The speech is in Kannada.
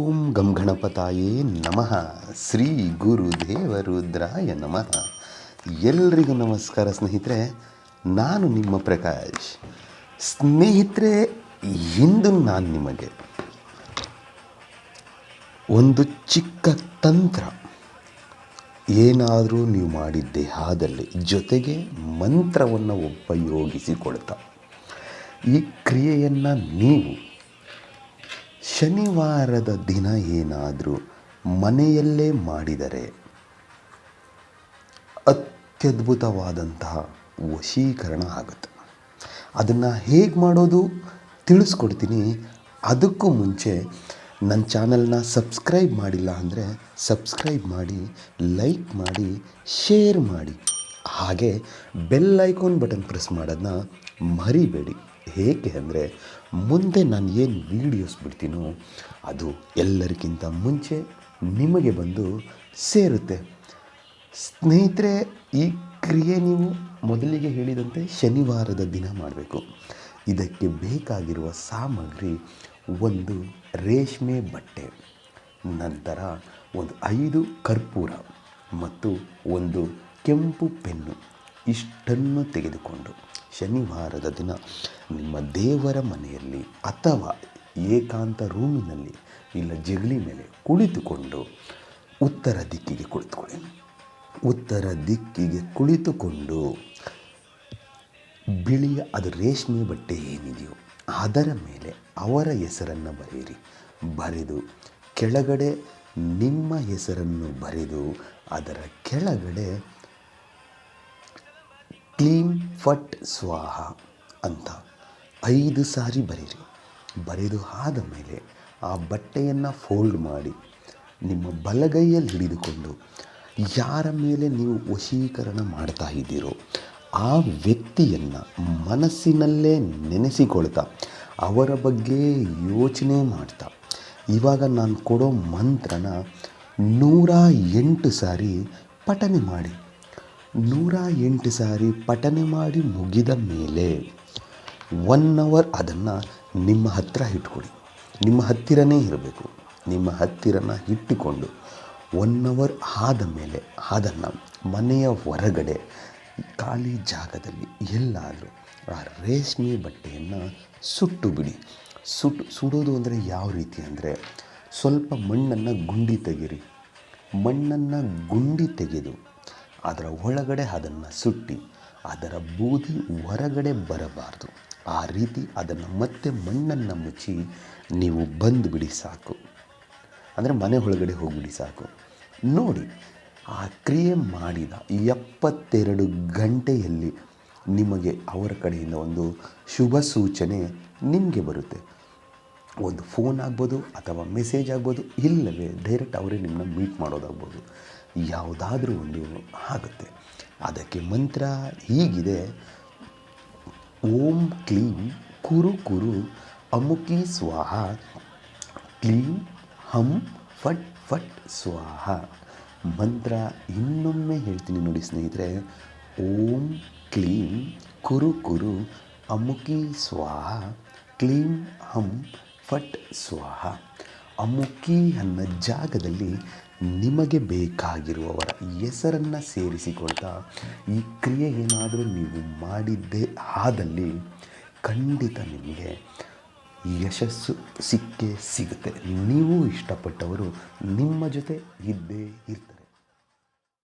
ಓಂ ಗಂ ಗಣಪತಾಯೇ ನಮಃ. ಶ್ರೀ ಗುರುದೇವರುದ್ರಾಯ ನಮಃ. ಎಲ್ರಿಗೂ ನಮಸ್ಕಾರ ಸ್ನೇಹಿತರೆ, ನಾನು ನಿಮ್ಮ ಪ್ರಕಾಶ್. ಸ್ನೇಹಿತರೆ, ಇಂದು ನಾನು ನಿಮಗೆ ಒಂದು ಚಿಕ್ಕ ತಂತ್ರ, ಏನಾದರೂ ನೀವು ಮಾಡಿದ್ದೇ ಆದಲ್ಲಿ ಜೊತೆಗೆ ಮಂತ್ರವನ್ನು ಉಪಯೋಗಿಸಿಕೊಳ್ತಾ ಈ ಕ್ರಿಯೆಯನ್ನು ನೀವು ಶನಿವಾರದ ದಿನ ಏನಾದರೂ ಮನೆಯಲ್ಲೇ ಮಾಡಿದರೆ ಅತ್ಯದ್ಭುತವಾದಂತಹ ವಶೀಕರಣ ಆಗುತ್ತೆ. ಅದನ್ನು ಹೇಗೆ ಮಾಡೋದು ತಿಳಿಸ್ಕೊಡ್ತೀನಿ. ಅದಕ್ಕೂ ಮುಂಚೆ ನನ್ನ ಚಾನಲ್ನ ಸಬ್ಸ್ಕ್ರೈಬ್ ಮಾಡಿಲ್ಲ ಅಂದರೆ ಸಬ್ಸ್ಕ್ರೈಬ್ ಮಾಡಿ, ಲೈಕ್ ಮಾಡಿ, ಶೇರ್ ಮಾಡಿ, ಹಾಗೆ ಬೆಲ್ ಐಕಾನ್ ಬಟನ್ ಪ್ರೆಸ್ ಮಾಡೋದನ್ನ ಮರಿಬೇಡಿ. ಏಕೆ ಅಂದರೆ ಮುಂದೆ ನಾನು ಏನು ವೀಡಿಯೋಸ್ ಬಿಡ್ತೀನೋ ಅದು ಎಲ್ಲರಿಗಿಂತ ಮುಂಚೆ ನಿಮಗೆ ಬಂದು ಸೇರುತ್ತೆ. ಸ್ನೇಹಿತರೆ, ಈ ಕ್ರಿಯೆ ನೀವು ಮೊದಲಿಗೆ ಹೇಳಿದಂತೆ ಶನಿವಾರದ ದಿನ ಮಾಡಬೇಕು. ಇದಕ್ಕೆ ಬೇಕಾಗಿರುವ ಸಾಮಗ್ರಿ ಒಂದು ರೇಷ್ಮೆ ಬಟ್ಟೆ, ನಂತರ ಒಂದು 5 ಕರ್ಪೂರ ಮತ್ತು ಒಂದು ಕೆಂಪು ಪೆನ್ನು, ಇಷ್ಟನ್ನು ತೆಗೆದುಕೊಂಡು ಶನಿವಾರದ ದಿನ ನಿಮ್ಮ ದೇವರ ಮನೆಯಲ್ಲಿ ಅಥವಾ ಏಕಾಂತ ರೂಮಿನಲ್ಲಿ ಇಲ್ಲ ಜಗಲಿ ಮೇಲೆ ಕುಳಿತುಕೊಂಡು ಉತ್ತರ ದಿಕ್ಕಿಗೆ ಕುಳಿತುಕೊಳ್ಳಿ. ಉತ್ತರ ದಿಕ್ಕಿಗೆ ಕುಳಿತುಕೊಂಡು ಬಿಳಿಯ ಅದು ರೇಷ್ಮೆ ಬಟ್ಟೆ ಏನಿದೆಯೋ ಅದರ ಮೇಲೆ ಅವರ ಹೆಸರನ್ನು ಬರೆದು ಕೆಳಗಡೆ ನಿಮ್ಮ ಹೆಸರನ್ನು ಬರೆದು ಅದರ ಕೆಳಗಡೆ ಕ್ಲೀಂ ಫಟ್ ಸ್ವಾಹ ಅಂತ 5 ಸಾರಿ ಬರೆದು ಆದ ಮೇಲೆ ಆ ಬಟ್ಟೆಯನ್ನು ಫೋಲ್ಡ್ ಮಾಡಿ ನಿಮ್ಮ ಬಲಗೈಯಲ್ಲಿ ಹಿಡಿದುಕೊಂಡು ಯಾರ ಮೇಲೆ ನೀವು ವಶೀಕರಣ ಮಾಡ್ತಾ ಇದ್ದೀರೋ ಆ ವ್ಯಕ್ತಿಯನ್ನು ಮನಸ್ಸಿನಲ್ಲೇ ನೆನೆಸಿಕೊಳ್ತಾ ಅವರ ಬಗ್ಗೆ ಯೋಚನೆ ಮಾಡ್ತಾ ಇವಾಗ ನಾನು ಕೊಡೋ ಮಂತ್ರನ 108 ಸಾರಿ ಪಠನೆ ಮಾಡಿ. 108 ಸಾರಿ ಪಠನೆ ಮಾಡಿ ಮುಗಿದ ಮೇಲೆ 1 ಅವರ್ ಅದನ್ನು ನಿಮ್ಮ ಹತ್ತಿರ ಇಟ್ಕೊಳ್ಳಿ. ನಿಮ್ಮ ಹತ್ತಿರನೇ ಇರಬೇಕು. ನಿಮ್ಮ ಹತ್ತಿರನ ಇಟ್ಟುಕೊಂಡು 1 ಅವರ್ ಆದ ಮೇಲೆ ಅದನ್ನು ಮನೆಯ ಹೊರಗಡೆ ಖಾಲಿ ಜಾಗದಲ್ಲಿ ಎಲ್ಲಾದರೂ ಆ ರೇಷ್ಮೆ ಬಟ್ಟೆಯನ್ನು ಸುಟ್ಟು ಬಿಡಿ. ಸುಡೋದು ಅಂದರೆ ಯಾವ ರೀತಿ ಅಂದರೆ, ಸ್ವಲ್ಪ ಮಣ್ಣನ್ನು ಗುಂಡಿ ತೆಗೆದು ಅದರ ಒಳಗಡೆ ಅದನ್ನು ಸುಟ್ಟಿ ಅದರ ಬೂದಿ ಹೊರಗಡೆ ಬರಬಾರ್ದು. ಆ ರೀತಿ ಅದನ್ನು ಮತ್ತೆ ಮಣ್ಣನ್ನು ಮುಚ್ಚಿ ನೀವು ಬಂದುಬಿಡಿ ಸಾಕು. ಅಂದರೆ ಮನೆ ಒಳಗಡೆ ಹೋಗಿಬಿಡಿ ಸಾಕು. ನೋಡಿ, ಆ ಕ್ರಿಯೆ ಮಾಡಿದ 72 ಗಂಟೆಯಲ್ಲಿ ನಿಮಗೆ ಅವರ ಕಡೆಯಿಂದ ಒಂದು ಶುಭ ಸೂಚನೆ ನಿಮಗೆ ಬರುತ್ತೆ. ಒಂದು ಫೋನ್ ಆಗ್ಬೋದು ಅಥವಾ ಮೆಸೇಜ್ ಆಗ್ಬೋದು, ಇಲ್ಲವೇ ಡೈರೆಕ್ಟ್ ಅವರೇ ನಿಮ್ಮನ್ನ ಮೀಟ್ ಮಾಡೋದಾಗ್ಬೋದು, ಯಾವುದಾದ್ರೂ ಒಂದು ಆಗುತ್ತೆ. ಅದಕ್ಕೆ ಮಂತ್ರ ಹೀಗಿದೆ: ಓಂ ಕ್ಲೀಂ ಕುರು ಕುರು ಅಮುಕಿ ಸ್ವಾಹ, ಕ್ಲೀಂ ಹಂ ಫಟ್ ಫಟ್ ಸ್ವಾಹ. ಮಂತ್ರ ಇನ್ನೊಮ್ಮೆ ಹೇಳ್ತೀನಿ ನೋಡಿ ಸ್ನೇಹಿತರೆ. ಓಂ ಕ್ಲೀಂ ಕುರು ಕುರು ಅಮುಕಿ ಸ್ವಾಹ, ಕ್ಲೀಂ ಹಂ ಫಟ್ ಸ್ವಾಹ. ಅಮುಕಿ ಅನ್ನೋ ಜಾಗದಲ್ಲಿ ನಿಮಗೆ ಬೇಕಾಗಿರುವವರ ಹೆಸರನ್ನು ಸೇರಿಸಿಕೊಳ್ತಾ ಈ ಕ್ರಿಯೆ ಏನಾದರೂ ನೀವು ಮಾಡಿದ್ದೇ ಆದಲ್ಲಿ ಖಂಡಿತ ನಿಮಗೆ ಯಶಸ್ಸು ಸಿಕ್ಕೇ ಸಿಗುತ್ತೆ. ನೀವು ಇಷ್ಟಪಟ್ಟವರು ನಿಮ್ಮ ಜೊತೆ ಇದ್ದೇ ಇರ್ತಾರೆ.